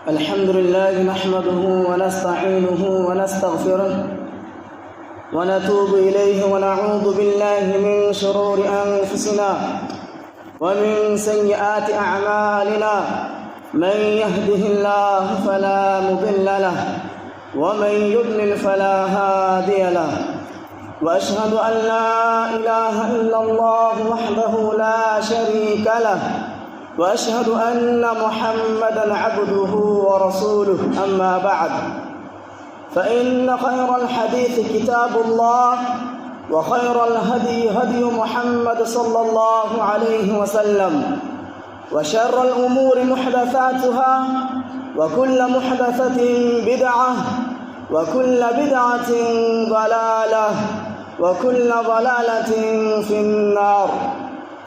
الحمد لله نحمده ونستعينه ونستغفره ونتوب إليه ونعوذ بالله من شرور أنفسنا ومن سيئات أعمالنا. من يهده الله فلا مضل له ومن يضلل فلا هادي له. وأشهد أن لا إله إلا الله وحده لا شريك له وأشهد أن محمدًا عبده ورسوله. أما بعد، فإن خير الحديث كتاب الله وخير الهدي هدي محمد صلى الله عليه وسلم وشر الأمور محدثاتها وكل محدثة بدعة وكل بدعة ضلالة وكل ضلالة في النار.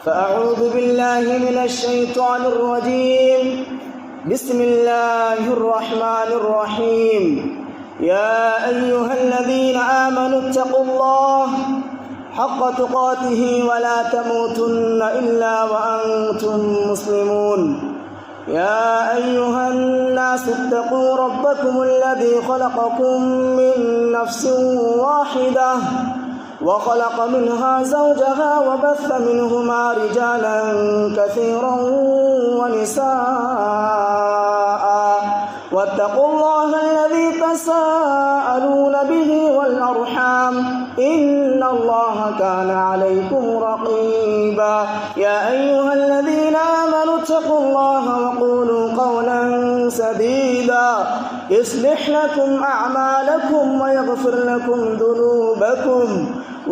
فأعوذ بالله من الشيطان الرجيم. بسم الله الرحمن الرحيم. يا أيها الذين آمنوا اتقوا الله حق تقاته ولا تموتن إلا وأنتم مسلمون. يا أيها الناس اتقوا ربكم الذي خلقكم من نفس واحدة وخلق منها زوجها وبث منهما رجالا كثيرا ونساء واتقوا الله الذي تساءلون به والأرحام إن الله كان عليكم رقيبا. يا أيها الذين آمنوا اتقوا الله وقولوا قولا سديدا يصلح لكم أعمالكم ويغفر لكم ذنوبكم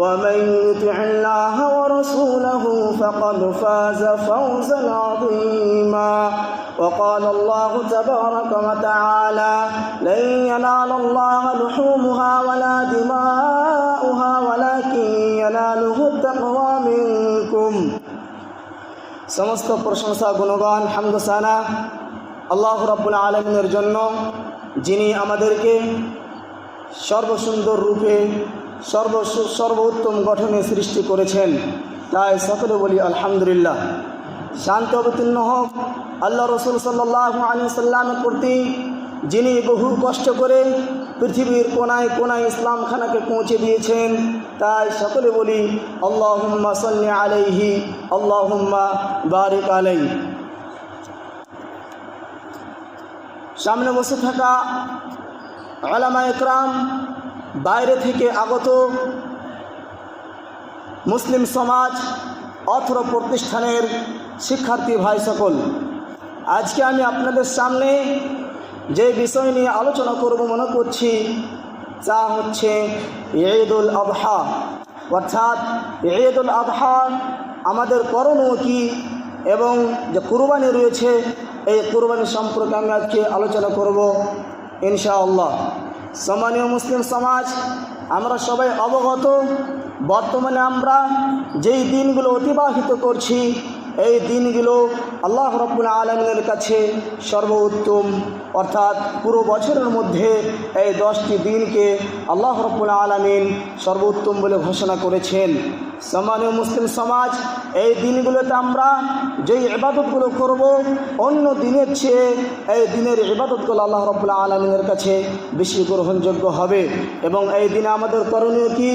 ومن يطع الله ورسوله فقد فاز فوزا عظيما. وقال الله تبارك وتعالى: لن ينال الله لحومها ولا دماؤها ولكن يناله التقوى منكم. সমস্ত প্রশংসা, গুণগান, হামদসানা আল্লাহ রাব্বুল আলামিনের জন্য, যিনি আমাদেরকে সর্বসুন্দর রূপে সর্বোত্তম গঠনে সৃষ্টি করেছেন। তাই সকলে বলি আলহামদুলিল্লাহ। শান্তি অবতীর্ণ হোক আল্লাহ রসুল সাল্লাল্লাহু আলাইহি ওয়াসাল্লামের প্রতি, যিনি বহু কষ্ট করে পৃথিবীর কোনায় কোনায় ইসলাম খানাকে পৌঁছে দিয়েছেন। তাই সকলে বলি আল্লাহুম্মা সাল্লি আলাইহি আল্লাহুম্মা বারিক আলাইহি। সামনে বসে থাকা উলামা ইকরাম, বাইরে থেকে আগত মুসলিম সমাজ, অত্র প্রতিষ্ঠানের শিক্ষার্থী ভাই সকল, আজকে আমি আপনাদের সামনে যে বিষয় নিয়ে আলোচনা করব মনে করছি তা হচ্ছে ঈদুল আযহা। অর্থাৎ ঈদুল আযহা আমাদের করণীয় কী এবং যে কুরবানি রয়েছে, এই কুরবানি সম্পর্কে আমি আজকে আলোচনা করব ইনশাআল্লাহ। সম্মানীয় মুসলিম সমাজ, আমরা সবাই অবগত, বর্তমানে আমরা যেই দিনগুলো অতিবাহিত করছি, এই দিনগুলো আল্লাহ রাব্বুল আলামিনের কাছে সর্বোত্তম। অর্থাৎ পুরো বছরের মধ্যে এই 10টি দিনকে আল্লাহ রাব্বুল আলামিন সর্বোত্তম বলে ঘোষণা করেছেন। সম্মানীয় মুসলিম সমাজ, এই দিনগুলোতে আমরা যেই ইবাদতগুলো করব, অন্য দিনের চেয়ে এই দিনের ইবাদতগুলো আল্লাহ রাব্বুল আলামিনের কাছে বেশি গ্রহণযোগ্য হবে। এবং এই দিনে আমাদের করণীয় কি?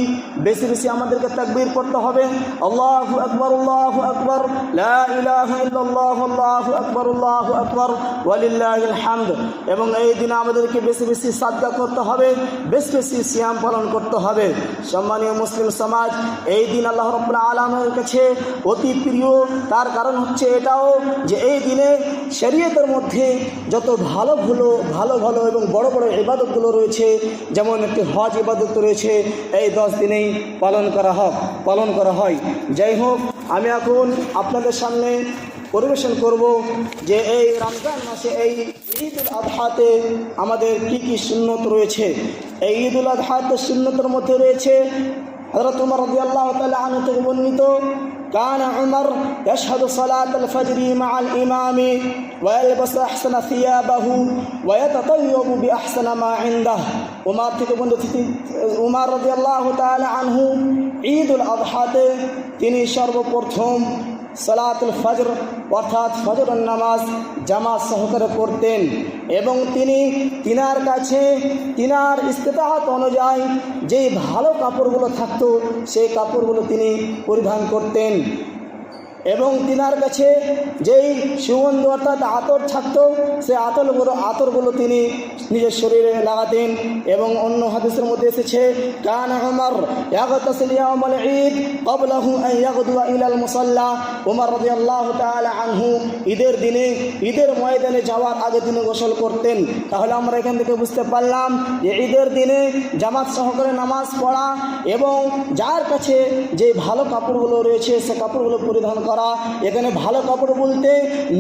বেশি বেশি আমাদেরকে তাকবীর পড়তে হবে। আল্লাহু আকবার, আল্লাহু আকবার, লা ইলাহা ইল্লাল্লাহ, আল্লাহু আকবার, আল্লাহু আকবার, ওয়ালিল্লাহিল হামদ। এবং এই দিনে আমাদেরকে বেশি বেশি সাদকা করতে হবে, বেশি বেশি সিয়াম পালন করতে হবে। সম্মানীয় মুসলিম সমাজ, এই দিন আল্লাহ রাব্বুল আলামিনের কাছে অতি প্রিয়। তার কারণ হচ্ছে এটাও যে এই দিনে শরীয়তের মধ্যে যত ভালো ভালো এবং বড় বড় ইবাদতগুলো রয়েছে, যেমন একটি হজ ইবাদত রয়েছে, এই 10 দিনেই পালন করা হয়। যাই হোক, আমি এখন আপনাদের সামনে পরিবেশন করব যে এই রমজান মাসে এই ঈদুল আযহাতে আমাদের কি কি সুন্নত রয়েছে। এই ঈদুল আযহাতে সুন্নতের মধ্যে রয়েছে হযরত ওমর রাদিয়াল্লাহু তাআলা আনহু থেকে বর্ণিত, كان عمر يشهد صلاة الفجر مع الإمام ويلبس أحسن ثيابه ويتطيب بأحسن ما عنده. উমর থেকে বর্ণিত, উমর রাদিয়াল্লাহু তাআলা আনহু ঈদুল আযহাতে তিনি সর্বপ্রথম সালাতুল ফজর অর্থাৎ ফজরের নামাজ জামাত সহকারে পড়তেন এবং তিনি তিনার কাছে তিনার ইস্তেতাআত অনুযায়ী যেই ভালো কাপড়গুলো থাকতো সেই কাপড়গুলো তিনি পরিধান করতেন এবং তিনার কাছে যেই সুগন্ধ অর্থাৎ আতর থাকতো সেই আতরগুলো তিনি নিজের শরীরে লাগাতেন এবং অন্য হাদিসের মধ্যে এসেছে কানা উমর ইয়াগতাসিল ইয়াউমাল ঈদ ক্বাবলাহু আন ইয়াগদুয়া ইলাল মুসাল্লা। উমর রাদিয়াল্লাহু তাআলা আনহু ঈদের দিনে ঈদের ময়দানে যাওয়ার আগে তিনি গোসল করতেন। তাহলে আমরা এখান থেকে বুঝতে পারলাম যে ঈদের দিনে জামাত সহকারে নামাজ পড়া এবং যার কাছে যে ভালো কাপড়গুলো রয়েছে সে কাপড়গুলো পরিধান করা। এখানে ভালো কাপড় বলতে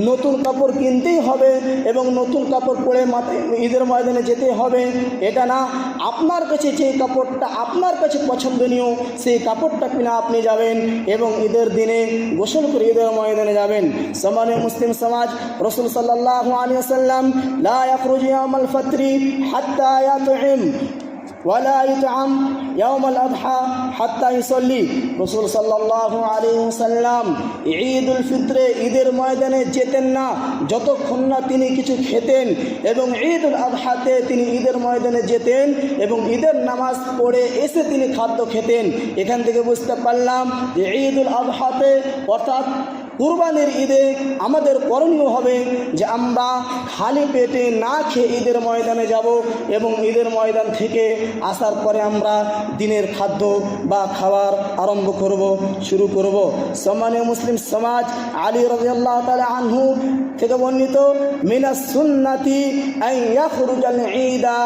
নতুন কাপড় কিনতেই হবে এবং নতুন কাপড় পরে ঈদের ময়দানে যেতে হবে এটা না, আপনার কাছে যে কাপড়টা আপনার কাছে পছন্দনীয় সেই কাপড়টা কিনে আপনি যাবেন এবং ঈদের দিনে গোসল করে ঈদের ময়দানে যাবেন। সম্মানীয় মুসলিম সমাজ, রাসূল সাল্লাল্লাহু আলাইহি ওয়াসাল্লাম লা ইয়াখরুজু ইয়াউমাল ফিত্রি হাত্তা ইয়াত'ইম ওয়ালা ইতআম ইয়াউমাল আযহা হাত্তা ইউসাল্লি। রাসূল সাল্লাল্লাহু আলাইহি ওয়াসাল্লাম ঈদুল ফিত্রে ঈদের ময়দানে যেতেন না যতক্ষণ না তিনি কিছু খেতেন এবং ঈদুল আযহাতে তিনি ঈদের ময়দানে যেতেন এবং ঈদের নামাজ পড়ে এসে তিনি খাদ্য খেতেন। এখান থেকে বুঝতে পারলাম যে ঈদুল আযহাতে অর্থাৎ কুরবানির ঈদে আমাদের করণীয় হবে যে আমরা খালি পেটে না খেয়ে ঈদের ময়দানে যাব এবং ঈদের ময়দান থেকে আসার পরে আমরা দিনের খাদ্য বা খাবার আরম্ভ শুরু করব। সম্মানীয় মুসলিম সমাজ, আলী রাদিয়াল্লাহু তাআলা আনহু থেকে বর্ণিত মিনাস সুন্নাতি আন ইয়াখরুজাল ঈদা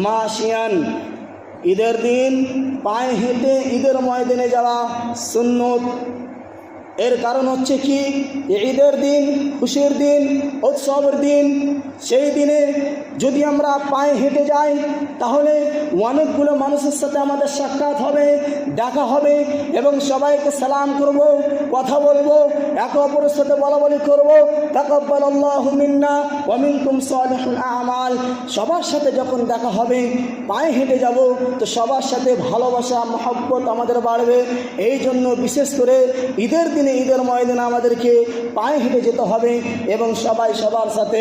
মাশিয়ান, ঈদের দিন পায়ে হেঁটে ঈদের ময়দানে যাওয়া সুন্নত। এর কারণ হচ্ছে কি, ঈদের দিন খুশির দিন উৎসবের দিন, সেই দিনে যদি আমরা পায়ে হেঁটে যাই তাহলে অনেকগুলো মানুষের সাথে আমাদের সাক্ষাৎ হবে, দেখা হবে এবং সবাইকে সালাম করব, কথা বলবো, একে অপরের সাথে বলাবলি করবো তাকাব্বালাল্লাহু মিন্না ওয়া মিনকুম সালিহুল আ'মাল। সবার সাথে যখন দেখা হবে পায়ে হেঁটে যাব তো সবার সাথে ভালোবাসা মহব্বত আমাদের বাড়বে। এই জন্য বিশেষ করে ঈদের দিনে ঈদের ময়দানে আমাদেরকে পায়ে হেঁটে যেতে হবে এবং সবাই সবার সাথে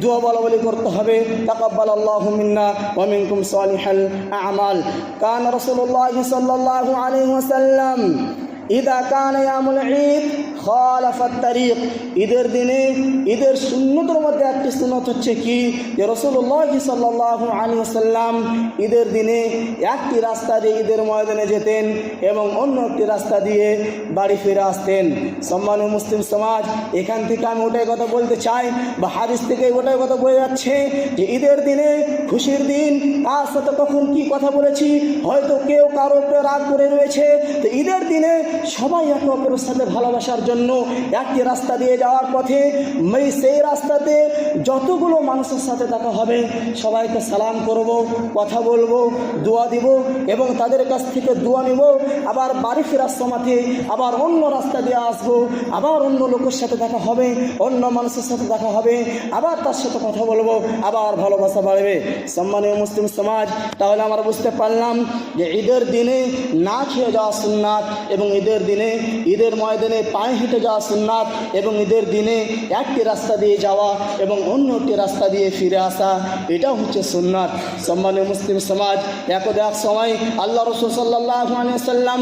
দোয়া বলাবলি করতে হবে তাকাব্বালাল্লাহু মিন্না ওয়া মিনকুম সালিহুল আ'মাল। কানা রাসূলুল্লাহ সাল্লাল্লাহু আলাইহি ওয়াসাল্লাম ইদা কানা ইয়াউমুল ঈদ খালাফাত তারিক। ঈদের দিনে ঈদের সুন্নতের মধ্যে একটি সুন্নত হচ্ছে কি যে রাসূলুল্লাহ সাল্লাল্লাহু আলাইহি ওয়াসাল্লাম ঈদের দিনে একটি রাস্তা দিয়ে ঈদের ময়দানে যেতেন এবং অন্য একটি রাস্তা দিয়ে বাড়ি ফিরে আসতেন। সম্মানীয় মুসলিম সমাজ, এখান থেকে আমি ওটাই কথা বলতে চাই বা হাদিস থেকে ওটাই কথা বোঝা যাচ্ছে যে ঈদের দিনে খুশির দিন কার সাথে কখন কি কথা বলেছি, হয়তো কেউ কারো উপরে রাগ করে রয়েছে, তো ঈদের দিনে সবাই একে অপরের সাথে ভালোবাসার জন্য একটি রাস্তা দিয়ে যাওয়ার পথে সেই রাস্তাতে যতগুলো মানুষের সাথে দেখা হবে সবাইকে সালাম করব, কথা বলবো, দোয়া দিব এবং তাদের কাছ থেকে দোয়া নিব। আবার বাড়ি ফেরার সময়তে আবার অন্য রাস্তা দিয়ে আসবো, আবার অন্য লোকের সাথে দেখা হবে, অন্য মানুষের সাথে দেখা হবে, আবার তার সাথে কথা বলবো, আবার ভালোবাসা বাড়বে। সম্মানীয় মুসলিম সমাজ, তাহলে আমরা বুঝতে পারলাম যে ঈদের দিনে না খেয়ে যাওয়া সুন্নাত এবং ঈদের দিনে ঈদের ময়দানে পায়ে হেঁটে যাওয়া সুন্নাত এবং ঈদের দিনে একটি রাস্তা দিয়ে যাওয়া এবং অন্য একটি রাস্তা দিয়ে ফিরে আসা, এটাও হচ্ছে সুন্নাত। সম্মানীয় মুসলিম সমাজ, এক সময় আল্লাহ রাসূল সাল্লাল্লাহু আলাইহি ওয়াসাল্লাম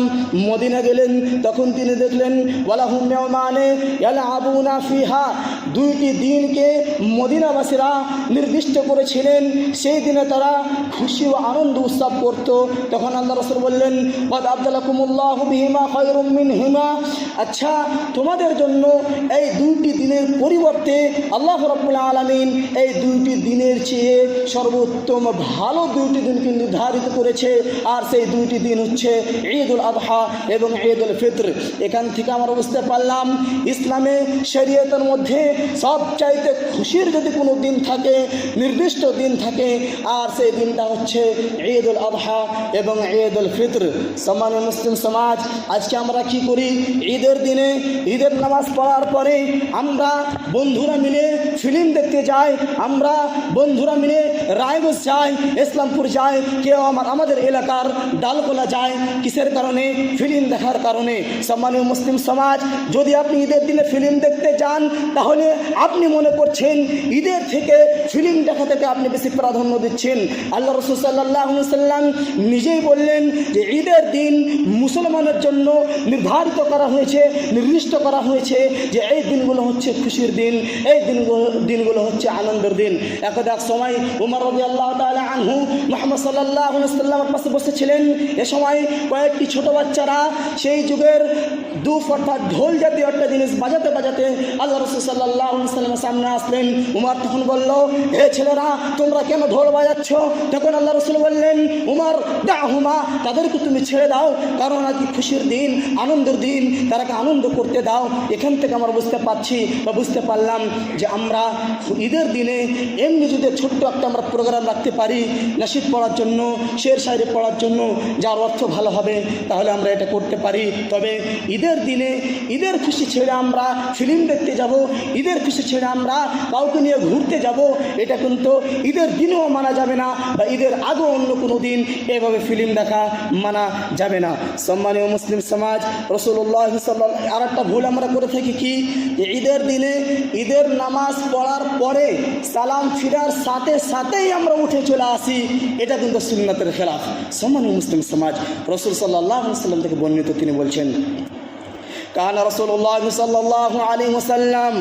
মদিনা গেলেন, তখন তিনি দেখলেন ওয়ালাহুম ইয়াউমানে ইয়ালআবুনা ফিহা, দুইটি দিনকে মদিনাবাসীরা নির্দিষ্ট করেছিলেন, সেই দিনে তারা খুশি ও আনন্দ উৎসব করত। তখন আল্লাহ রাসূল বললেন ওয়াদ আবদালাকুমুল্লাহু বিহিমা খায়রুম মিনহুমা, আচ্ছা তোমাদের জন্য এই দুইটি দিনের পরিবর্তে আল্লাহ রাব্বুল আলামিন এই দুইটি দিনের চেয়ে সর্বোত্তম ভালো দুইটি দিনকে নির্ধারিত করেছে, আর সেই দুইটি দিন হচ্ছে ঈদুল আযহা এবং ঈদুল ফিত্র। এখান থেকে আমরা বুঝতে পারলাম ইসলামে শরীয়তের মধ্যে সবচাইতে খুশির যদি কোনো দিন থাকে, নির্দিষ্ট দিন থাকে, আর সেই দিনটা হচ্ছে ঈদুল আযহা এবং ঈদুল ফিত্র। সম্মানীয় মুসলিম সমাজ, আজকে আমরা কি করি, ঈদের দিনে ঈদের নামাজ পড়ার পরে আমরা বন্ধুরা মিলে ফিল্ম দেখতে যাই, আমরা বন্ধুরা মিলে রায়গঞ্জ যাই, ইসলামপুর যাই, কেউ আমাদের এলাকার ডালকোলা যায়। কিসের কারণে? ফিল্ম দেখার কারণে। সম্মানীয় মুসলিম সমাজ, যদি আপনি ঈদের দিনে ফিল্ম দেখতে যান তাহলে আপনি মনে করছেন ঈদের থেকে ফিল্ম দেখা থেকে আপনি বেশি প্রাধান্য দিচ্ছেন। আল্লাহ রাসূল সাল্লাল্লাহু আলাইহি ওয়াসাল্লাম নিজেই বললেন যে ঈদের দিন মুসলমানের জন্য নির্ধারিত করা হয়েছে, নির্দিষ্ট করা হয়েছে যে এই দিনগুলো হচ্ছে খুশির দিন, এই দিনগুলো হচ্ছে আনন্দের দিন। একদা এক সময় উমর রাদিয়াল্লাহু তাআলা আনহু মুহাম্মদ সাল্লাল্লাহু আলাইহি ওয়াসাল্লামের পাশে বসেছিলেন। এ সময় কয়েকটি ছোট বাচ্চারা সেই যুগের দুফ অর্থাৎ ঢোল জাতীয় একটা জিনিস বাজাতে বাজাতে আল্লাহ রাসূল সাল্লাল্লাহু আলাইহি ওয়াসাল্লামের সামনে আসলেন। উমর তখন বলল, হে ছেলেরা, তোমরা কেন ঢোল বাজাচ্ছ? তখন আল্লাহ রাসূল বললেন, উমর দাহুমা, তাদেরকে তুমি ছেড়ে দাও, কারণ আজ খুশির দিন, আনন্দের দিন, তারাকে আনন্দ করতে দাও। এখান থেকে আমরা বুঝতে পারলাম যে আমরা ঈদের দিনে এমনি যদি ছোট্ট একটা আমরা প্রোগ্রাম রাখতে পারি নাশিদ পড়ার জন্য, শের শায়রি পড়ার জন্য, যার অর্থ ভালো হবে, তাহলে আমরা এটা করতে পারি। তবে ঈদের দিনে ঈদের খুশি ছেড়ে আমরা ফিল্ম দেখতে যাব, ঈদের খুশি ছেড়ে আমরা কাউকে নিয়ে ঘুরতে যাব, এটা কিন্তু ঈদের দিনেও মানা যাবে না, বা ঈদের আগেও অন্য কোনো দিন এভাবে ফিল্ম দেখা মানা যাবে না। সম্মানীয় মুসলিম সমাজ, রাসূলুল্লাহ সাল্লাল্লাহু আর একটা ভুল আমরা করে থাকি কি, যে ঈদের দিনে ঈদের নামাজ পড়ার পরে সালাম ফিরার সাথে সাথেই আমরা উঠে চলে আসি, এটা কিন্তু সুন্নাতের খেলাফ। সম্মানীয় মুসলিম সমাজ, রাসূল সাল্লাল্লাহু আলাইহি ওয়াসাল্লাম থেকে বর্ণিত, তিনি বলছেন, كان رسول الله صلى الله عليه وسلم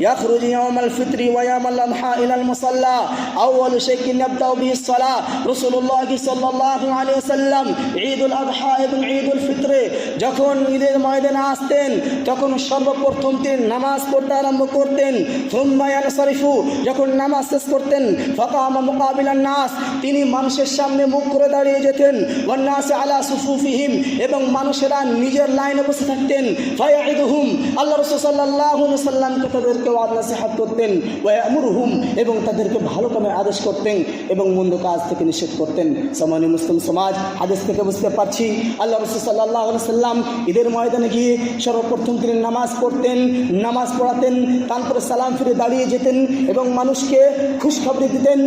يخرج يوم الفطر ويوم الأضحى إلى المصلى أول شيء يبدأ به الصلاة। رسول الله صلى الله عليه وسلم ঈদ উল আযহা এবং ঈদ উল ফিতরে যখন ঈদের ময়দানে আসতেন তখন সর্বপ্রথম তিনি নামাজ পড়তে আরম্ভ করতেন। সুম্মা ইয়ানসারিফু, যখন নামাজ শেষ করতেন, ফাকামা মুকাবিলান নাস, তিনি মানুষের সামনে মুখ করে দাঁড়িয়ে যেতেন। ওয়ান নাস আলা সুফুফিহিম, এবং মানুষেরা নিজের লাইনে বসে থাকতেন। ফায়াইদুহুম, আল্লাহ রাসূল সাল্লাল্লাহু আলাইহি ওয়াসাল্লামকে তাদেরকে ওয়াজ নসিহত করতেন। ওয়া ইয়ামুরুহুম, এবং তাদেরকে ভালো কামে আদেশ করতেন এবং মন্দ কাজ থেকে নিষেধ করতেন। সম্মানীয় মুসলিম সমাজ, হাদিস থেকে বুঝতে পারছি আল্লাহ রাসূল সাল্লাল্লাহু আলাইহি ওয়াসাল্লাম ঈদের ময়দানে গিয়ে সর্বপ্রথম তিনি নামাজ পড়তেন, নামাজ পড়াতেন, তারপরে সালাম ফিরে দাঁড়িয়ে যেতেন এবং মানুষকে খুশখবরি দিতেন,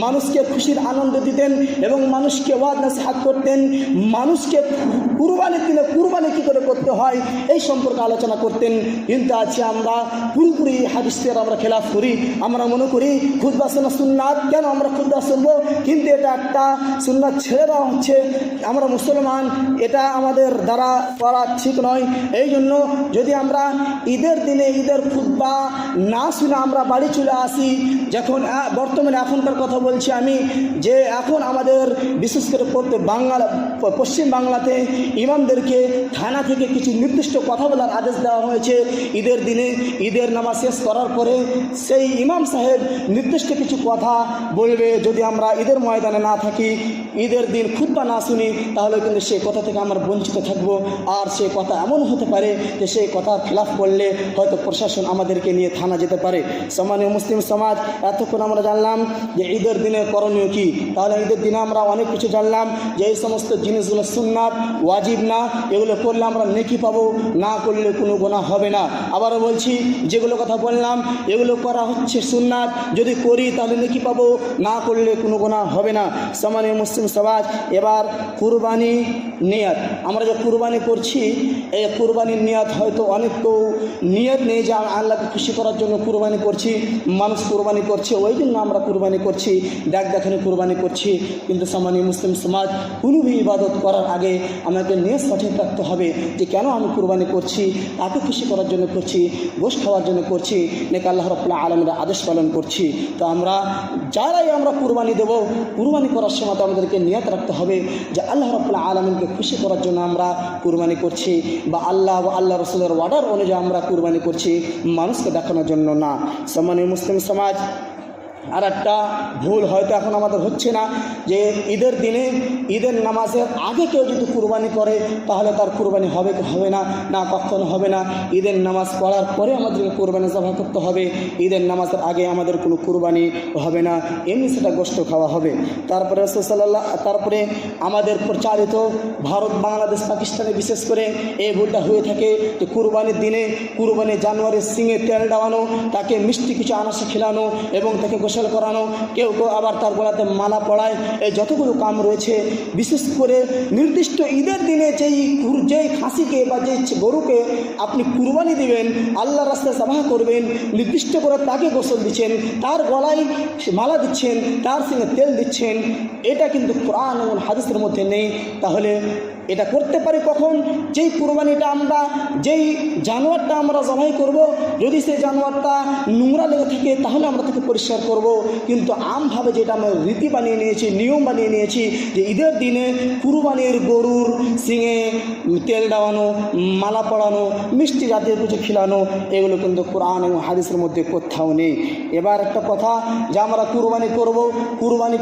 মানুষকে খুশির আনন্দ দিতেন এবং মানুষকে ওয়াজ নসিহত করতেন। মানুষকে কুরবানির দিনে কুরবানি কী করে করতে হয় এই সম্পর্কে আলোচনা করতেন। কিন্তু আজকে আমরা পুরোপুরি হাদিসের আমরা খেলাফ করি। আমরা মনে করি খুতবা শোনা সুন্নাত, কেন আমরা খুতবা শুনবো? কিন্তু এটা একটা সুন্নাত ছেড়ে দেওয়া হচ্ছে। আমরা মুসলমান, এটা আমাদের দ্বারা করা ঠিক নয়। এই জন্য যদি আমরা ঈদের দিনে ঈদের খুতবা না শুনে আমরা বাড়ি চলে আসি, যখন বর্তমানে এখনকার কথা বলছি আমি, যে এখন আমাদের বিশেষ করে পশ্চিম বাংলাতে ইমামদেরকে থানা থেকে কিছু নির্দিষ্ট কথা বলার আদেশ দেওয়া হয়েছে। ঈদের দিনে ঈদের নামাজ শেষ করার পরে সেই ইমাম সাহেব নির্দিষ্ট কিছু কথা বলবে। যদি আমরা ঈদের ময়দানে না থাকি, ঈদের দিন খুতবা না শুনি, তাহলে কিন্তু সেই কথা থেকে আমরা বঞ্চিত থাকবো। আর সেই কথা এমন হতে পারে যে সেই কথার খেলাফ করলে হয়তো প্রশাসন আমাদেরকে নিয়ে থানা যেতে পারে। সম্মানীয় মুসলিম সমাজ, এতক্ষণ আমরা জানলাম যে ঈদের দিনে করণীয় কী। তাহলে ঈদের দিনে আমরা অনেক কিছু জানলাম যে এই সমস্ত জিনিসগুলো সুন্নাত, ওয়াজিব না, এগুলো করলে আমরা নেকি পাবো, না করলে কোনো গুনাহ হবে না। আবারও বলছি, যেগুলো কথা বললাম এগুলো করা হচ্ছে সুন্নাত, যদি করি তাহলে নেকি পাবো, না করলে কোনো গুনাহ হবে না। সম্মানীয় মুসলিম সমাজ, এবার কুরবানি নিয়ত। আমরা যে কুরবানি করছি, এই কুরবানির নিয়ত হয়তো অনেক তো নিয়ত নেই যে আল্লাহকে খুশি করার জন্য কুরবানি করছি, মানুষ কুরবানি করছে ওই জন্য আমরা কুরবানি করছি, দেখানে কুরবানি করছি। কিন্তু সম্মানীয় মুসলিম সমাজ, কোনো ইবাদত করার আগে আমাকে নিয়ত সঠিক রাখতে হবে যে কেন আমি কুরবানি করছি, তাকে খুশি করার জন্য করছি, গোশত খাওয়ার জন্য করছি, নাকি আল্লাহ রাব্বুল আলামিনের আদেশ পালন করছি। তো আমরা যারাই আমরা কুরবানি দেব, কুরবানি করার সময় তো আমাদেরকে নিয়ত রাখতে হবে যে আল্লাহ রাব্বুল আলামিনকে খুশি করার জন্য আমরা কুরবানি করছি, বা আল্লাহ ও আল্লাহ রাসূলের অর্ডার অনুযায়ী আমরা কুরবানি করছি, মানুষকে দেখানোর জন্য না। সম্মানীয় মুসলিম সমাজ, আর একটা ভুল হয়তো এখন আমাদের হচ্ছে না, যে ঈদের দিনে ঈদের নামাজের আগে কেউ যদি কুরবানি করে তাহলে তার কুরবানি হবে কি হবে না? না, কখনো হবে না। ঈদের নামাজ পড়ার পরে আমাদেরকে কুরবানি জবাই করতে হবে। ঈদের নামাজের আগে আমাদের কোনো কুরবানি হবে না, এমনি সেটা গোশত খাওয়া হবে। তারপরে তারপরে আমাদের প্রচারিত ভারত, বাংলাদেশ, পাকিস্তানে বিশেষ করে এই ভুলটা হয়ে থাকে যে কুরবানির দিনে কুরবানি জানোয়ারের শিঙে তেল দেওয়ানো, তাকে মিষ্টি কিছু আনাসে খেলানো এবং তাকে গোসল করানো, কেউ কেউ আবার তার গলাতে মালা পড়ায়। এই যতগুলো কাম রয়েছে, বিশেষ করে নির্দিষ্ট ঈদের দিনে যেই খাসিকে বা যেই গরুকে আপনি কুরবানি দিবেন, আল্লাহর রাস্তায় জবাহ করবেন, নির্দিষ্ট করে তাকে গোসল দিচ্ছেন, তার গলায় মালা দিচ্ছেন, তার সঙ্গে তেল দিচ্ছেন, এটা কিন্তু কোরআন এবং হাদিসের মধ্যে নেই। তাহলে এটা করতে পারি কখন? যেই কুরবানিটা আমরা, যেই জানোয়ারটা আমরা জবাই করব, যদি সেই জানোয়ারটা নোংরা লেগে থাকে তাহলে আমরা তাকে পরিষ্কার করব। কিন্তু আমভাবে যেটা আমরা রীতি বানিয়ে নিয়েছি, নিয়ম বানিয়ে নিয়েছি যে ঈদের দিনে কুরবানির গরুর শিঙে তেল দেওয়ানো, মালা পরানো, মিষ্টি জাতীয় কিছু খিলানো, এগুলো কিন্তু কোরআন এবং হাদিসের মধ্যে কোথাও নেই। এবার একটা কথা, যে আমরা কুরবানি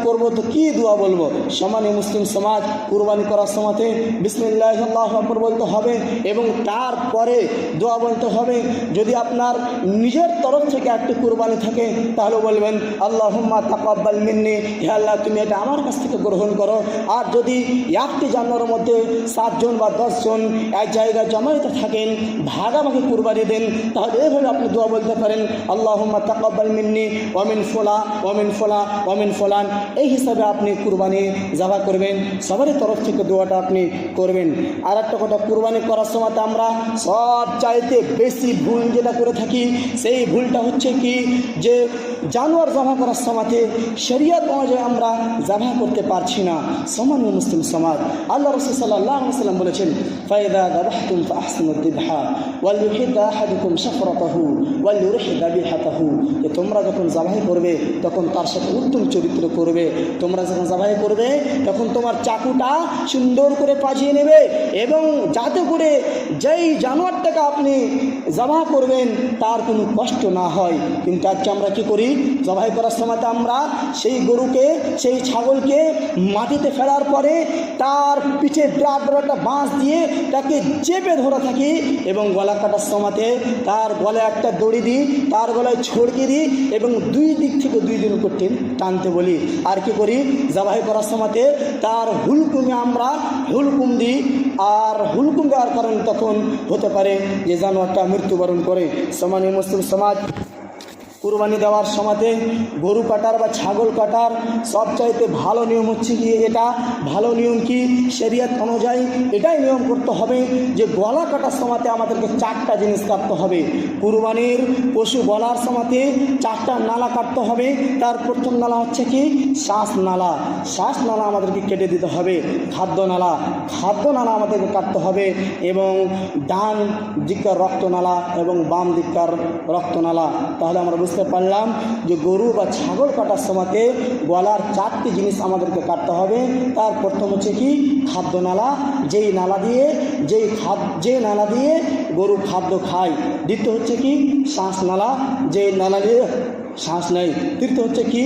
করব তো কী দোয়া বলবো? সম্মানীয় মুসলিম সমাজ, কুরবানি করার সময়তে বিসমিল্লাহ আল্লাহু আকবার বলতে হবে এবং তারপরে দোয়া বলতে হবে। যদি আপনার নিজের তরফ থেকে একটি কুরবানি থাকে তাহলে বলবেন আল্লাহুম্মা তাকাব্বাল মিন্নি, হে আল্লাহ তুমি এটা আমার কাছ থেকে গ্রহণ করো। আর যদি একটি জানোয়ারের মধ্যে 7 জন বা 10 জন এক জায়গায় জমায়েত থাকেন, ভাগাভাগি কুরবানি দেন, তাহলে এভাবে আপনি দোয়া বলতে পারেন আল্লাহুম্মা তাকাব্বাল মিন্নি ওয়ামিন ফুলা ওয়ামিন ফুলা ওয়ামিন ফুলান। এই হিসাবে আপনি কুরবানি জবাই করবেন, সবারই তরফ থেকে দোয়াটা আপনি করবেন। আর একটা কথা, কুরবানি করার সময় আমরা সব চাইতে বেশি ভুল যেটা করে থাকি, সেই ভুলটা হচ্ছে কি, যে জানোয়ার জবাই করার সময়তে শরীয়ত অনুযায়ী আমরা জবাই করতে পারছি না। সম্মানীয় মুসলিম সমাজ, আল্লাহ রাসূল সাল্লাল্লাহু আলাইহি ওয়াসাল্লাম বলেছেন ফাইদা যাবাহতুম ফাহসিনুদ যিবহা ওয়াল ইউহিদ আহাদুকুম শাফরাতাহু ওয়াল ইউরিহ যাবিহাতাহু, যে তোমরা যখন জবাই করবে তখন তার সাথে উত্তম চরিত্র করবে। তোমরা যখন জবাই করবে তখন তোমার চাকুটা সুন্দর করে পাজিয়ে নেবে এবং যাতে করে যেই জানোয়ারটাকে আপনি জবাই করবেন তার কোনো কষ্ট না হয়। কিন্তু আজকে আমরা কি করি? জবাই করার সময় আমরা সেই গরুকে, সেই ছাগলকে মাটিতে ফেলার পরে তার পিঠে বিরাট বড় একটা বাঁশ দিয়ে তাকে চেপে ধরে থাকি এবং গলা কাটার সময়তে তার গলায় একটা দড়ি দিই, তার গলায় ছড়কে দিই এবং 2 দিক থেকে 2 দিন করতে টানতে বলি। আর কি করি? জবাই করার সময়তে তার হুলকুমে আমরা হুলকুম দিই, আর হুলকুম দেওয়ার কারণে তখন হতে পারে যে জানোয়ারটা মৃত্যুবরণ করে। সম্মানীয় মুসলিম সমাজ, কুরবানি দেওয়ার সময়তে গরু কাটার বা ছাগল কাটার সবচাইতে ভালো নিয়ম হচ্ছে কি, এটা ভালো নিয়ম কি শরীয়ত অনুযায়ী এটাই নিয়ম করতে হবে যে গলা কাটার সময়তে আমাদেরকে 4টা জিনিস কাটতে হবে। কুরবানির পশু গলার সময়তে 4টা নালা কাটতে হবে। তার প্রথম নালা হচ্ছে কি শ্বাস নালা, শ্বাস নালা আমাদেরকে কেটে দিতে হবে। খাদ্য নালা আমাদেরকে কাটতে হবে এবং ডান দিককার রক্তনালা এবং বাম দিককার রক্তনালা। তাহলে আমরা বুঝতে পারলাম যে গরু বা ছাগল কাটার সময়তে গলার 4টি জিনিস আমাদেরকে কাটতে হবে। তার প্রথম হচ্ছে কি খাদ্য নালা, যেই নালা দিয়ে গরু খাদ্য খায়। দ্বিতীয় হচ্ছে কি শ্বাস নালা, যেই নালা দিয়ে শ্বাস নেয়। তৃতীয় হচ্ছে কি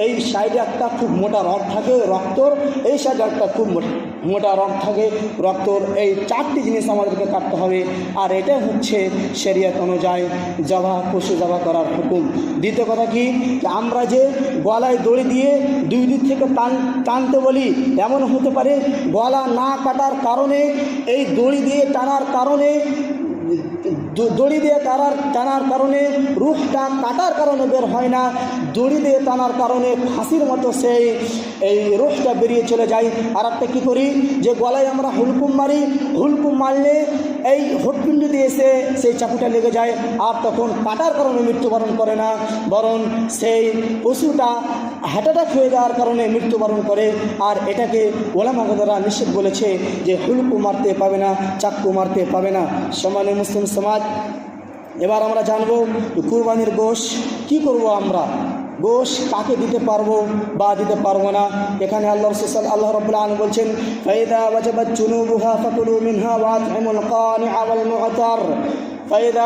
এই সাইডে একটা খুব মোটা রগ থাকে রক্তর, এই সাইডে একটা খুব মোটা রগ থাকে রক্তর। এই 4টি জিনিস আমাদেরকে কাটতে হবে। আর এটাই হচ্ছে শরীয়ত অনুযায়ী পশু জবাই করার হুকুম। দ্বিতীয় কথা কি, আমরা যে গলায় দড়ি দিয়ে 2 দিক থেকে টানতে বলি, এমন হতে পারে গলা না কাটার কারণে, এই দড়ি দিয়ে টানার কারণে, দড়ি দিয়ে টানার কারণে রুহটা কাটার কারণে বের হয় না, দড়ি দিয়ে টানার কারণে ফাঁসির মতো সেই এই রুহটা বেরিয়ে চলে যায়। আর একটা কী করি, যে গলায় আমরা হুলকুম মারলে এই হটপিণ্ড দিয়ে এসে সেই চাকুটা লেগে যায়, আর তখন কাটার কারণে মৃত্যুবরণ করে না, বরং সেই পশুটা হার্ট অ্যাটাক হয়ে যাওয়ার কারণে মৃত্যুবরণ করে। আর এটাকে ওলামাগণরা নিষেধ বলেছে যে হুলকুম মারতে পাবে না, চাক্কু মারতে পাবে না। সম্মানীয় মুসলিম সমাজ, এবার আমরা জানবো কুরবানির গোশত কী করবো, আমরা গোশত কাকে দিতে পারবো বা দিতে পারবো না। এখানে আল্লাহ রাব্বুল আলামিন বলছেন ফাইদা ওয়াজাবাত জুনুবুহা ফাকুলু মিনহা ওয়া আত'ইমুল কানি'a ওয়াল মু'তার। ফাইদা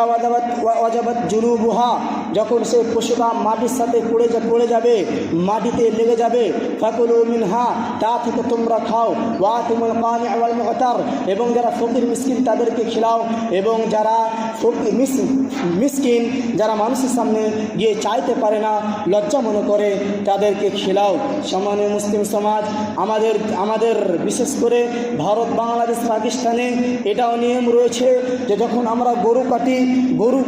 ওয়াজাবাত জুনুবুহা, যখন সেই পশুটা মাটির সাথে পড়ে যাবে, মাটিতে লেগে যাবে, ফাকুলু মিনহা, তা থেকে তোমরা খাও, ওয়াতুমুল কানি ওয়াল মুতার, এবং যারা ফকির মিসকিন তাদেরকে খিলাও, এবং যারা মিসকিন যারা মানুষের সামনে গিয়ে চাইতে পারে না, লজ্জা মনে করে, তাদেরকে খিলাও। সম্মানীয় মুসলিম সমাজ, আমাদের বিশেষ করে ভারত, বাংলাদেশ, পাকিস্তানে এটাও নিয়ম রয়েছে যে যখন আমরা গরু কাটি, গরু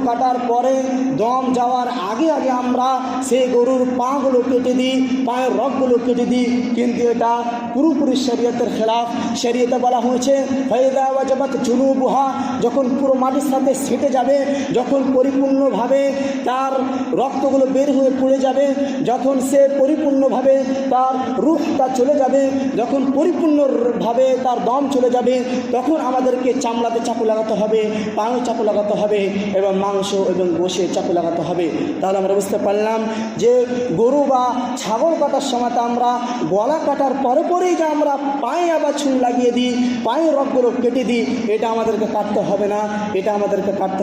কাটার পরে দম যাওয়ার আগে আমরা সেই গরুর পাগুলো কেটে দিই, পায়ের রগগুলো কেটে দিই, কিন্তু এটা পুরোপুরি শরীয়তের খেলাফ। শরীয়তে বলা হয়েছে ফাইদা ওয়াজাবাত জুনুবুহা, যখন পুরো মাটির সাথে সেটে যাবে, যখন পরিপূর্ণভাবে তার রক্তগুলো বের হয়ে পড়ে যাবে, যখন সে পরিপূর্ণভাবে তার রূহটা চলে যাবে, যখন পরিপূর্ণভাবে তার দম চলে যাবে, তখন আমাদেরকে চামড়াতে চাকু লাগাতে হবে, পায়ে চাকু লাগাতে হবে, এবং মাংস এবং গোশে চাকু লাগাতে হবে। তাহলে আমরা বুঝতে পারলাম যে গরু বা ছাগল কাটার সময় আমরা গলা কাটার পরেই যে আমরা পায়ে আবার ছুরি লাগিয়ে দিই, পায়ের রগগুলো কেটে দিই, এটা আমাদেরকে কাটতে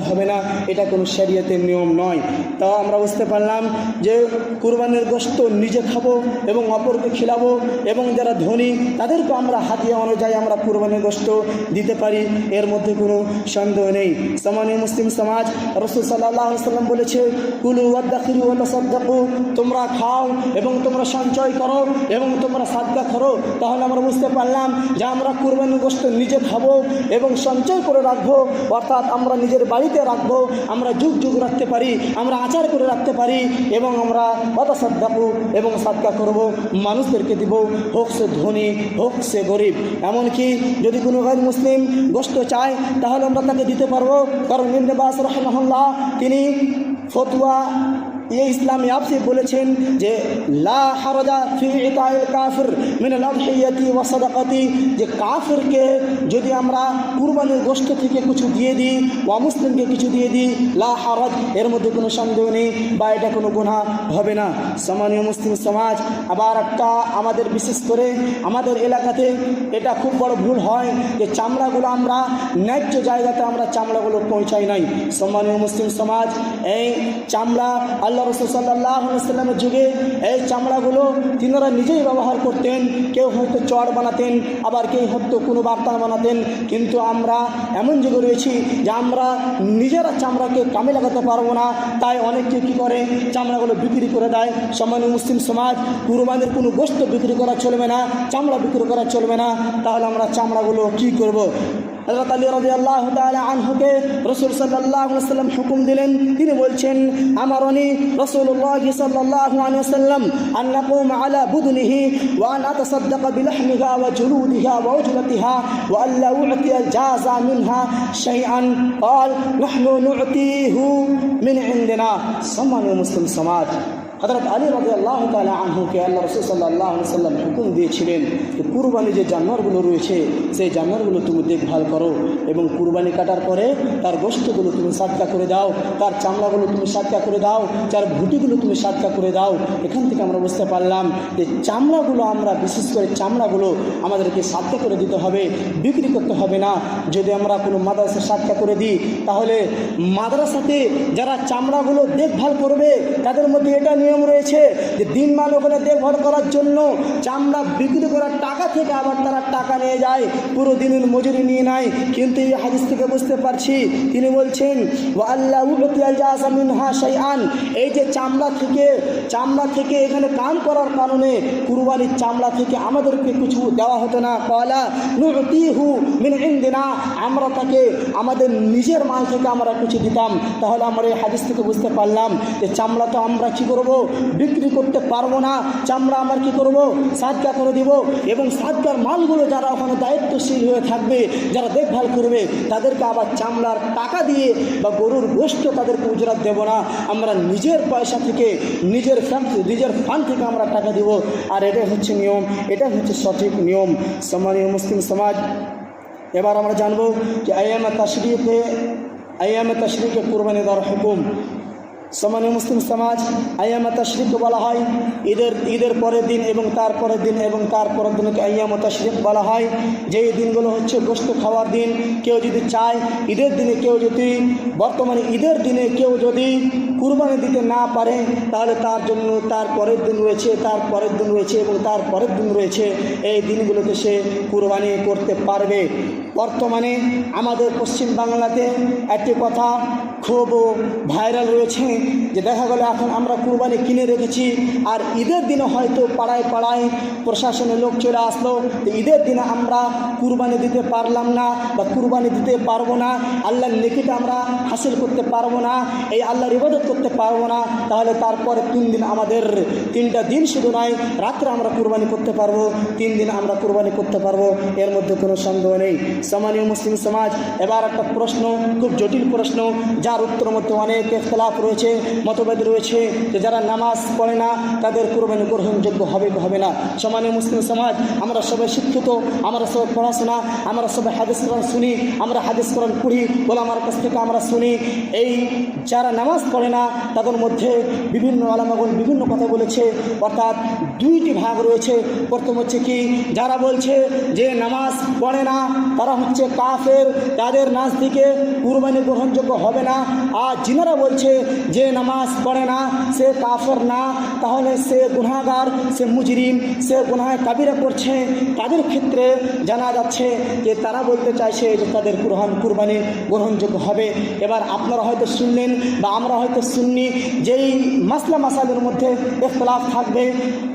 হবে না, এটা কোনো শরীয়তের নিয়ম নয়। তাও আমরা বুঝতে পারলাম যে কুরবানির গোশত নিজে খাবো এবং অপরকে খিলাবো, এবং যারা ধনী তাদেরকে আমরা হাতিয়া অনুযায়ী আমরা কুরবানির গোশত দিতে পারি, এর মধ্যে কোনো সন্দেহ নেই। সম্মানীয় মুসলিম সমাজ, রাসূল সাল্লাল্লাহু আলাইহি ওয়াসাল্লাম বলেছে কুলু ওয়াদাখিরু ওয়া তাসাদ্দাকু, তোমরা খাও এবং তোমরা সঞ্চয় করো এবং তোমরা সাদকা করো। তাহলে আমরা বুঝতে পারলাম যে আমরা কুরবানির গোশত নিজে খাবো এবং সঞ্চয় করে রাখবো, অর্থাৎ আমরা নিজের বাড়িতে রাখবো, আমরা যুগ রাখতে পারি, আমরা আচার করে রাখতে পারি, এবং আমরা ওয়াতাসাদ্দাকু এবং সাদকা করব, মানুষদেরকে দিব, হোক সে ধনী হোক সে গরিব। এমনকি যদি কোনো গैर মুসলিম গোশত চায় তাহলে আমরা তাকে দিতে পারবো, কারণ ইবনে বাস রাহিমাহুল্লাহ তিনি ফতোয়া ইসলামী আপসে বলেছেন যে লা হারাজা ফি ইতাইল কাফির মিন আল আদহিয়াতি ওয়া সাদাকাতি, যে কাফিরকে যদি আমরা কুরবানির গোশত থেকে কিছু দিয়ে দিই, ওয়া মুসলিমকে কিছু দিয়ে দিই, লা হারাজ, এর মধ্যে কোনো সন্দেহ নেই বা এটা কোনো গুনাহ হবে না। সম্মানীয় মুসলিম সমাজ, আবার একটা আমাদের বিশেষ করে আমাদের এলাকাতে এটা খুব বড় ভুল হয় যে চামড়াগুলো আমরা ন্যায্য জায়গাতে আমরা চামড়াগুলো পৌঁছাই নাই। সম্মানীয় মুসলিম সমাজ, এই চামড়া আল্লাহ রাসূল সাল্লাল্লাহু আলাইহি ওয়াসাল্লামের যুগে এই চামড়াগুলো তিনারা নিজেই ব্যবহার করতেন, কেউ হয়তো চড় বানাতেন, আবার কেউ হয়তো কোনো বার্তা বানাতেন, কিন্তু আমরা এমন যুগে রয়েছি যে আমরা নিজেরা চামড়াকে কামে লাগাতে পারবো না, তাই অনেকে কী করে চামড়াগুলো বিক্রি করে দেয়। সম্মানীয় মুসলিম সমাজ, কুরবানির কোনো গোশত বিক্রি করা চলবে না, চামড়া বিক্রি করা চলবে না। তাহলে আমরা চামড়াগুলো কী করব? হযরত আলী রাদিয়াল্লাহু তাআলা আনহুকে রাসূল সাল্লাল্লাহু আলাইহি ওয়াসাল্লাম হুকুম দিলেন, তিনি বলছেন আমারনি রাসূলুল্লাহ সাল্লাল্লাহু আলাইহি ওয়াসাল্লাম আন নাকুম আলা বুদনিহি ওয়া আন আতাসাদ্দাকা বিলাহমিহা ওয়া জুলুদিহা ওয়া উজলাতিহা ওয়া আল্লা উ'তি জাযা মিনহা শাইআন ক্বাল নাহনু নু'তিহু মিন ইনদিনা। সম্মানীয় মুসলিম সমাজ, হযরত আলী রাদিয়াল্লাহু তাআলা আনহুকে আল্লাহ রাসূল সাল্লাল্লাহু আলাইহি ওয়াসাল্লাম হুকুম দিয়েছিলেন যে কুরবানি যে জানোয়ারগুলো রয়েছে সেই জানোয়ারগুলো তুমি দেখভাল করো এবং কুরবানি কাটার পরে তার গোশতগুলো তুমি সাদকা করে দাও, তার চামড়াগুলো তুমি সাদকা করে দাও, তার ভুঁটিগুলো তুমি সাদকা করে দাও। এখান থেকে আমরা বুঝতে পারলাম যে চামড়াগুলো আমরা বিশেষ করে চামড়াগুলো আমাদেরকে সাদকা করে দিতে হবে, বিক্রি করতে হবে না। যদি আমরা কোনো মাদ্রাসা সাদকা করে দিই তাহলে মাদ্রাসাতে যারা চামড়াগুলো দেখভাল করবে তাদের মধ্যে এটা নিয়ম রয়েছে যে দিনমান ওখানে দেখভাল করার জন্য চামড়া বিক্রি করার টাকা থেকে আবার তারা টাকা নিয়ে যায়, পুরো দিনের মজুরি নিয়ে নেয়। কিন্তু এই হাদিস থেকে বুঝতে পারছি তিনি বলছেন ওয়া আল্লা উ'তি জাযা মিনহা শাইআন, এই যে চামড়া থেকে এখানে কাম করার কারণে কুরবানির চামড়া থেকে আমাদেরকে কিছু দেওয়া হতো না। ক্বালা নু'তিহু মিন ইনদিনা, আমরা তাকে আমাদের নিজের মাল থেকে আমরা কিছু দিতাম। তাহলে আমরা এই হাদিস থেকে বুঝতে পারলাম যে চামড়া তো আমরা কী করব, বিক্রি করতে পারবো না, চামড়া আমরা কী করব, সাদকা করে দিব, এবং সাদকার মালগুলো যারা ওখানে দায়িত্বশীল হয়ে থাকবে, যারা দেখভাল করবে, তাদেরকে আবার চামড়ার টাকা দিয়ে বা গরুর গোশত তাদেরকে উজরাত দেব না, আমরা নিজের পয়সা থেকে নিজের ফান্ড থেকে আমরা টাকা দিব। আর এটাই হচ্ছে নিয়ম, এটাই হচ্ছে সঠিক নিয়ম। সম্মানীয় মুসলিম সমাজ, এবার আমরা জানবো যে আইয়ামে তাশরীকে কুরবানি দেওয়ার হুকুম। সম্মানীয় মুসলিম সমাজ, আইয়ামে তাশরিক বলা হয় ঈদের পরের দিন এবং তার পরের দিন এবং তার পরের দিনকে আইয়ামে তাশরিক বলা হয়। যেই দিনগুলো হচ্ছে গোশত খাওয়ার দিন। কেউ যদি চায় ঈদের দিনে ঈদের দিনে কেউ যদি কুরবানি দিতে না পারে, তাহলে তার জন্য তার পরের দিন রয়েছে, তার পরের দিন রয়েছে এবং তার পরের দিন রয়েছে। এই দিনগুলোতে সে কুরবানি করতে পারবে। বর্তমানে আমাদের পশ্চিম বাংলাতে একটি কথা খুব ভাইরাল রয়েছে যে দেখা গেল এখন আমরা কুরবানি কিনে রেখেছি, আর ঈদের দিনে হয়তো পাড়ায় পাড়ায় প্রশাসনের লোক চলে আসলো, ঈদের দিনে আমরা কুরবানি দিতে পারলাম না বা কুরবানি দিতে পারবো না, আল্লাহর নেকিটা আমরা হাসিল করতে পারবো না, এই আল্লাহর ইবাদত করতে পারবো না, তাহলে তারপরে 3 দিন আমাদের 3টা দিন শুধু নয়, রাত্রে আমরা কুরবানি করতে পারবো, 3 দিন আমরা কুরবানি করতে পারবো, এর মধ্যে কোনো সন্দেহ নেই। সম্মানীয় মুসলিম সমাজ, এবার একটা প্রশ্ন, খুব জটিল প্রশ্ন, যার উত্তরের মধ্যে অনেক ইখতিলাফ রয়েছে, মতভেদ রয়েছে যে যারা নামাজ পড়ে না তাদের কুরবানি গ্রহণযোগ্য হবে কি হবে না। সম্মানীয় মুসলিম সমাজ, আমরা সবাই শিক্ষিত, আমরা সবাই পড়াশোনা, আমরা সবাই হাদিস কোরআন শুনি, আমরা হাদিস কোরআন পড়ি, ওলামার কাছ থেকে আমরা শুনি। এই যারা নামাজ পড়ে না তাদের মধ্যে বিভিন্ন ওলামাগণ বিভিন্ন কথা বলেছে, অর্থাৎ 2টি ভাগ রয়েছে। প্রথম হচ্ছে কি, যারা বলছে যে নামাজ পড়ে না তারা হচ্ছে কাফের, তাদের নাচ দিকে কুরবানি গ্রহণযোগ্য হবে না। আর যিনারা বলছে যে নামাজ পড়ে না সে কাফের না, তাহলে সে গুনাহগার, সে মুজরিম, সে গুনাহ কাবিরা করছে, তাদের ক্ষেত্রে জানা যাচ্ছে যে তারা বলতে চাইছে যে তাদের কুরবানি গ্রহণযোগ্য হবে। এবার আপনারা হয়তো শুনলেন বা আমরা হয়তো শুননি, যেই মাসলা মাসালের মধ্যে ইখতিলাফ থাকবে,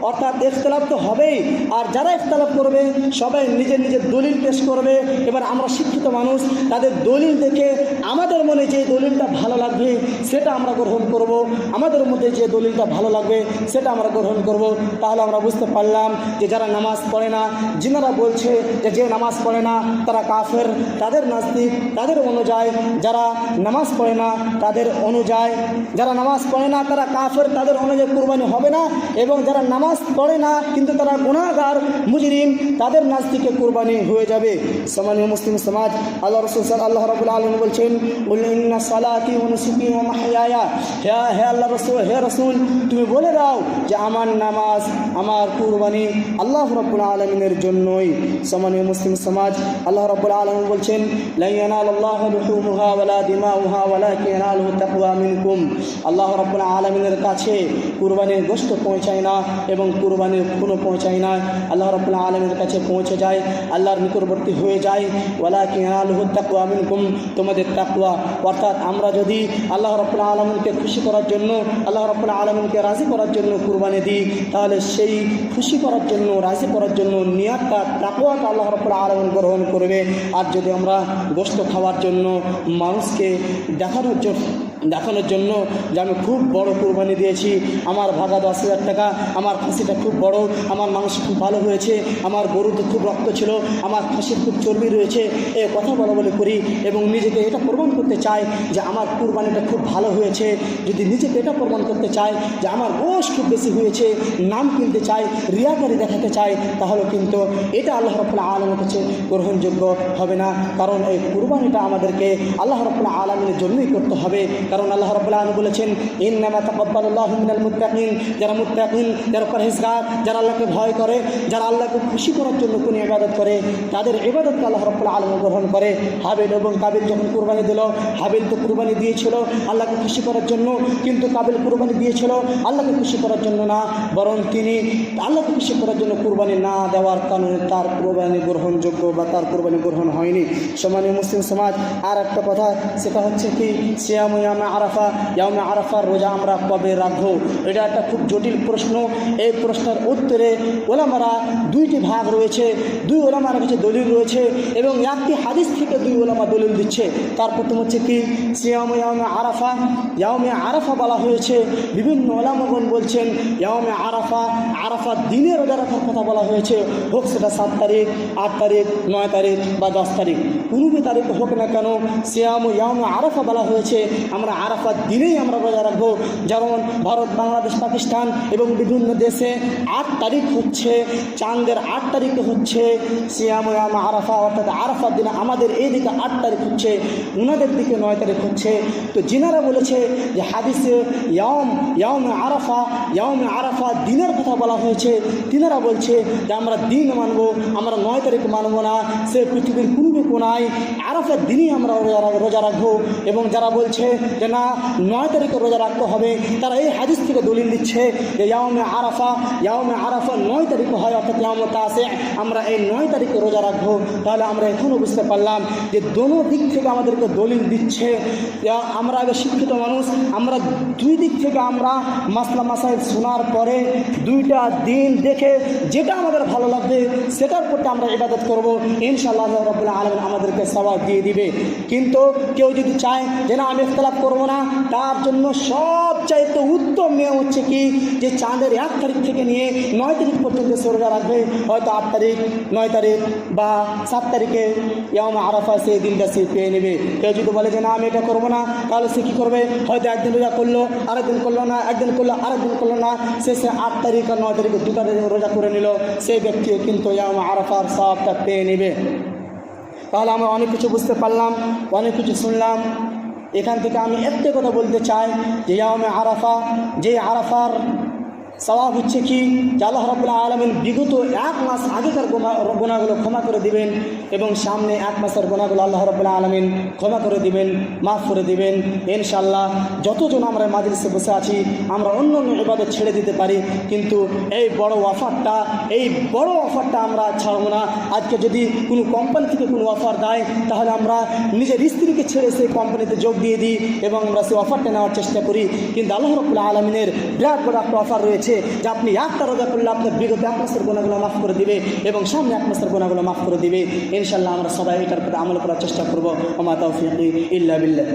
অর্থাৎ ইখতিলাফ তো হবেই, আর যারা ইখতিলাফ করবে সবাই নিজের নিজের দলিল পেশ করবে। এবার আমরা শিক্ষিত মানুষ, তাদের দলিল দেখে আমাদের মনে যে দলিলটা ভালো লাগবে সেটা আমরা গ্রহণ করব, আমাদের মধ্যে যে দলিলটা ভালো লাগবে সেটা আমরা গ্রহণ করব। তাহলে আমরা বুঝতে পারলাম যে যারা নামাজ পড়ে না, যিনারা বলছে যে নামাজ পড়ে না তারা কাফের, তাদের নাস্তিক, তাদের অনুযায়ী, যারা নামাজ পড়ে না তাদের অনুযায়ী, যারা নামাজ পড়ে না তারা কাফের, তাদের অনুযায়ী কুরবানি হবে না, এবং যারা নামাজ পড়ে না কিন্তু তারা গুনাহগার, মুজরিম, তাদের নাস্তিকে কুরবানি হয়ে যাবে। সম্মানীয় মুসলিম সমাজ, আল্লাহ রাসূল আল্লাহ রাব্বুল আলামিন বলছেন, কুল ইন্না সালাতি ওয়া নুসুকি ওয়া মাহইয়ায়া, হে আল্লাহ রাসূল, হে রাসূল তুমি বলে দাও যে আমার নামাজ, আমার কুরবানি আল্লাহ রাব্বুল আলামিনের জন্যই। সম্মানীয় মুসলিম সমাজ, আল্লাহ রাব্বুল আলামিন বলছেন, লা ইয়ানালুল্লাহু লুহুমুহা ওয়ালা দিমাউহা ওয়ালাকিন ইয়ানালুহু তাকওয়া মিনকুম। আল্লাহ রাব্বুল আলামিনের কাছে কুরবানির গোশত পৌঁছায় না এবং কুরবানির খুনও পৌঁছায় না, আল্লাহ রাব্বুল আলামিনের কাছে পৌঁছে যায়, আল্লাহর নিকটবর্তী হয়ে যায়। ওয়ালাকিন ইয়ানালুহু তাকওয়া মিনকুম, তোমাদের তাকওয়া, অর্থাৎ আমরা যদি আল্লাহ রাব্বুল আলামিনকে খুশি করার জন্য, আল্লাহ রাব্বুল আলামিনকে রাজি করার জন্য কুরবানি দিই, তাহলে সেই খুশি করার জন্য, রাজি করার জন্য নিয়াতটা, তাকওয়াটা আল্লাহ রাব্বুল আলামিন গ্রহণ করবে। আর যদি আমরা গোশত খাওয়ার জন্য, মানুষকে দেখানোর জন্য যে আমি খুব বড় কুরবানি দিয়েছি, আমার ভাগা 10,000 টাকা, আমার খাসিটা খুব বড়, আমার মাংস খুব ভালো হয়েছে, আমার গরুতে খুব রক্ত ছিল, আমার খাসির খুব চর্বি রয়েছে, এই কথা বলা করি এবং নিজেকে এটা প্রমাণ করতে চাই যে আমার কুরবানিটা খুব ভালো হয়েছে, যদি নিজেকে এটা প্রমাণ করতে চাই যে আমার গোশ খুব বেশি হয়েছে, নাম কিনতে চাই, রিয়াকারি দেখাতে চাই, তাহলে কিন্তু এটা আল্লাহ রাব্বুল আলামিনের কাছে গ্রহণযোগ্য হবে না। কারণ এই কুরবানিটা আমাদেরকে আল্লাহ রাব্বুল আলামিনের জন্যই করতে হবে। কারণ আল্লাহ রাব্বুল আলামিন বলেছেন, ইন্নামা তাকাব্বালুল্লাহু মিনাল মুত্তাকিন, যারা মুত্তাকিন, যারা পরহেজগার, যারা আল্লাহকে ভয় করে, যারা আল্লাহকে খুশি করার জন্য কোনো ইবাদত করে, তাদের ইবাদতকে আল্লাহ রাব্বুল আলামিন গ্রহণ করে। হাবিল এবং কাবিল যখন কুরবানি দিল, হাবিল তো কুরবানি দিয়েছিল আল্লাহকে খুশি করার জন্য, কিন্তু কাবিল কুরবানি দিয়েছিল আল্লাহকে খুশি করার জন্য না, বরং তিনি আল্লাহকে খুশি করার জন্য কুরবানি না দেওয়ার কারণে তার কুরবানি গ্রহণযোগ্য বা তার কুরবানি গ্রহণ হয়নি। সম্মানীয় মুসলিম সমাজ, আর একটা কথা, সেটা হচ্ছে কি, সিয়ামু ইয়ামে আরাফা, ইয়ামে আরাফার রোজা আমরা কবে রাখবো? এটা একটা খুব জটিল প্রশ্ন। এই প্রশ্নের উত্তরে ওলামারা 2টি ভাগ রয়েছে, 2 ওলামার কাছে দলিল রয়েছে এবং একটি হাদিস থেকে 2 ওলামা দলিল দিচ্ছে। তার প্রথম হচ্ছে কি, সিয়ামু ইয়ামে আরাফা, ইয়ামে আরাফা বলা হয়েছে, বিভিন্ন ওলামাগণ বলছেন ইয়ামে আরাফা, আরাফার দিনে রোজা রাখার কথা বলা হয়েছে, হোক সেটা 7 তারিখ, 8 তারিখ, 9 তারিখ বা 10 তারিখ, কোনো তারিখ হোক না কেন, সিয়ামু ইয়ামে আরাফা বলা হয়েছে। আমরা আমরা আরাফার দিনেই আমরা রোজা রাখবো। যেমন ভারত, বাংলাদেশ, পাকিস্তান এবং বিভিন্ন দেশে 8 তারিখ হচ্ছে, চাঁদের 8 তারিখে হচ্ছে সিয়াম আরাফা, অর্থাৎ আরাফার দিনে। আমাদের এই দিকে 8 তারিখ হচ্ছে, ওনাদের দিকে 9 তারিখ হচ্ছে। তো যিনারা বলেছে যে হাদিসে ইয়াউমে আরাফা দিনের কথা বলা হয়েছে, তিনারা বলছে যে আমরা দিন মানব, আমরা 9 তারিখ মানব না। সে পৃথিবীর কোনো কোনায় আরাফার দিনই আমরা রোজা রাখবো। এবং যারা বলছে যে না 9 তারিখে রোজা রাখতে হবে, তারা এই হাদিস থেকে দলিল দিচ্ছে যে ইয়াউমে আরাফা 9 তারিখে হয়, অর্থাৎ ইয়াউমুত তাসি। আমরা এই 9 তারিখে রোজা রাখবো। তাহলে আমরা এখনও বুঝতে পারলাম যে দোনো দিক থেকে আমাদেরকে দলিল দিচ্ছে। আমরা আগে শিক্ষিত মানুষ, আমরা 2 দিক থেকে আমরা মাসলা মাসাইল শোনার পরে 2টা দিন দেখে যেটা আমাদের ভালো লাগবে সেটার প্রতি আমরা ইবাদত করব। ইনশাআল্লাহ রাব্বুল আলামিন আমাদেরকে সওয়াব দিয়ে দিবে। কিন্তু কেউ যদি চায় যে না আমি ইখতিলাফ করব না, তার জন্য সবচাইতে উত্তম নিয়ম হচ্ছে কি যে চাঁদের 1 তারিখ থেকে নিয়ে 9 তারিখ পর্যন্ত সে রোজা রাখবে। হয়তো 8 তারিখ, 9 তারিখ বা 7 তারিখে ইয়াউমে আরাফা সেই দিনটা সে পেয়ে নেবে। কেউ যদি বলে যে না আমি এটা করবো না, তাহলে সে কী করবে? হয়তো একদিন রোজা করলো, আরেকদিন করলো না, একদিন করলো, আরেকদিন করলো না, সে 8 তারিখ আর 9 তারিখে 2টা রোজা করে নিল, সেই ব্যক্তিও কিন্তু ইয়াউমে আরাফার সওয়াবটা পেয়ে নেবে। তাহলে আমরা অনেক কিছু বুঝতে পারলাম, অনেক কিছু শুনলাম। এখান থেকে আমি একটা কথা বলতে চাই যে ইয়াউমে আরাফা, যে আরাফার সওয়াব হচ্ছে কি যে আল্লাহ রাব্বুল আলামিন বিগত 1 মাস আগেকার গুনাহগুলো ক্ষমা করে দিবেন এবং সামনে 1 মাসের গুনাহগুলো আল্লাহ রাব্বুল আলামিন ক্ষমা করে দিবেন, মাফ করে দিবেন। ইনশাআল্লাহ যতজন আমরা মাজলিসে বসে আছি আমরা অন্য ইবাদত ছেড়ে দিতে পারি, কিন্তু এই বড় অফারটা আমরা ছাড়বো না। আজকে যদি কোনো কোম্পানি থেকে কোনো অফার দেয়, তাহলে আমরা নিজের স্ত্রীকে ছেড়ে সেই কোম্পানিতে যোগ দিয়ে দিই এবং আমরা সেই অফারটা নেওয়ার চেষ্টা করি। কিন্তু আল্লাহ রাব্বুল আলামিনের বিরাট বড় একটা অফার রয়েছে যে আপনি 1টা রোজা করলে আপনার বিগত 1 মাসের গুনাহগুলো মাফ করে দিবে এবং সামনে 1 মাসের গুনাহগুলো মাফ করে দিবে। ইনশাআল্লাহ আমরা সবাই এটার প্রতি আমল করার চেষ্টা করব। ওয়া মা তাওফীকি ইল্লা বিল্লাহ।